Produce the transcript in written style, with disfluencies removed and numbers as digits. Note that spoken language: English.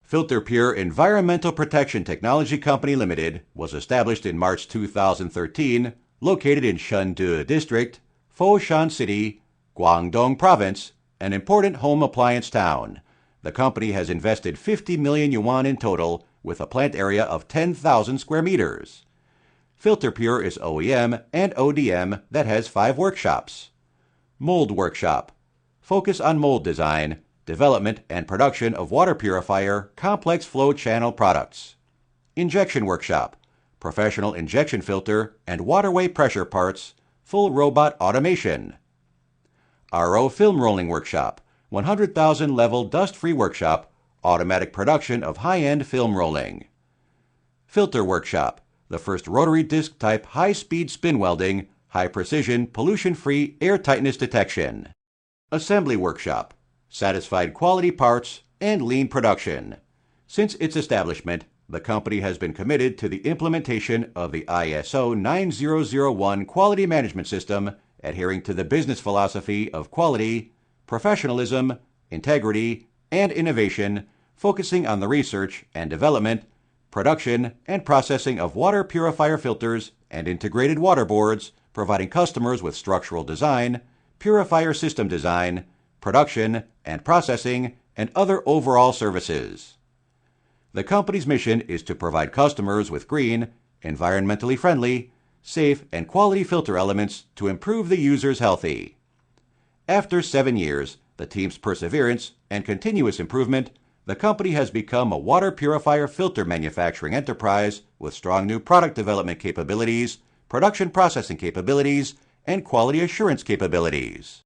FilterPure Environmental Protection Technology Company Limited was established in March 2013, located in Chengdu District, Foshan City, Guangdong Province, an important home appliance town. The company has invested 50 million yuan in total with a plant area of 10,000 square meters. FilterPure is OEM and ODM that has 5 workshops. Mold Workshop. Focus on mold design, development and production of water purifier, complex flow channel products. Injection Workshop. Professional injection filter and waterway pressure parts, full robot automation. RO Film Rolling Workshop. 100,000 level dust-free workshop, automatic production of high-end film rolling. Filter Workshop. The first rotary disc type high-speed spin welding, high-precision, pollution-free air tightness detection. Assembly Workshop. Satisfied quality parts and lean production. Since its establishment, the company has been committed to the implementation of the ISO 9001 quality management system, adhering to the business philosophy of quality, professionalism, integrity, and innovation, focusing on the research and development, production, and processing of water purifier filters and integrated waterboards, providing customers with structural design, purifier system design, production and processing, and other overall services. The company's mission is to provide customers with green, environmentally friendly, safe, and quality filter elements to improve the user's healthy. After 7 years, the team's perseverance and continuous improvement, the company has become a water purifier filter manufacturing enterprise with strong new product development capabilities, production processing capabilities, and quality assurance capabilities.